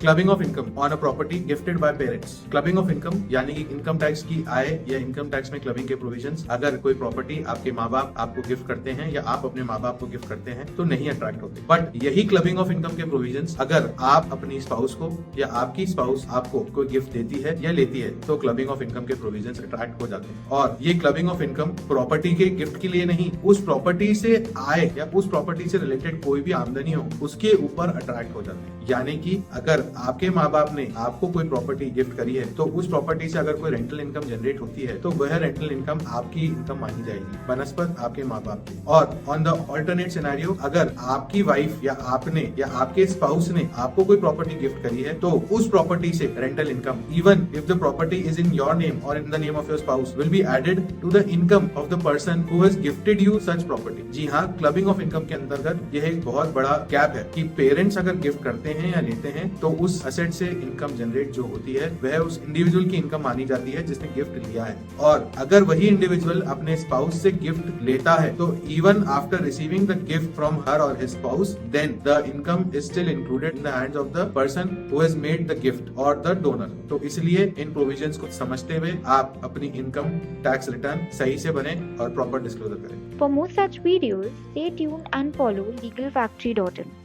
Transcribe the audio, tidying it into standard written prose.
Clubbing of income on a property gifted bye parents. Clubbing of income यानी कि income tax की आय या income tax में clubbing के प्रोविजंस अगर कोई प्रॉपर्टी आपके माँ बाप आपको गिफ्ट करते हैं या आप अपने माँ बाप को गिफ्ट करते हैं तो नहीं अट्रैक्ट होते। बट यही क्लबिंग ऑफ इनकम के प्रोविजंस अगर आप अपनी स्पाउस को या आपकी स्पाउस आपको कोई गिफ्ट देती है या लेती है तो क्लबिंग ऑफ इनकम के प्रोविजंस अट्रैक्ट हो जाते हैं। और ये क्लबिंग ऑफ इनकम प्रॉपर्टी के गिफ्ट के लिए नहीं, उस प्रॉपर्टी से आय या उस प्रॉपर्टी से रिलेटेड कोई भी आमदनी हो उसके ऊपर अट्रैक्ट हो जाते हैं। यानी कि अगर आपके माँ बाप ने आपको कोई प्रॉपर्टी गिफ्ट करी है तो उस प्रॉपर्टी से अगर कोई रेंटल इनकम जनरेट होती है तो वह रेंटल इनकम आपकी इनकम मानी जाएगी बनस्पत आपके माँ बाप की। और ऑन द ऑल्टरनेट सिनेरियो अगर आपकी वाइफ या आपने या आपके स्पाउस ने आपको कोई प्रॉपर्टी गिफ्ट करी है तो उस प्रॉपर्टी से rental income even if the property is in your name और in the name of your spouse will be added to the income of the person who has gifted you such property. जी हाँ, clubbing of income के अंतर्गत यह एक बहुत बड़ा gap है कि पेरेंट्स अगर गिफ्ट करते हैं या लेते हैं तो उस असेट से इनकम जनरेट जो होती है वह उस इंडिविजुअल की इनकम मानी जाती है जिसने गिफ्ट लिया है। और अगर वही इंडिविजुअल अपने स्पाउस से गिफ्ट लेता है तो even after receiving the gift from her और his spouse then the income is still included in the hands of the person who has made the gift और द डोनर। तो इसलिए इन provisions को समझते हुए आप अपनी इनकम टैक्स रिटर्न सही से बने और प्रॉपर डिस्क्लोजर करें। For more such videos, stay tuned and follow legalfactory.in.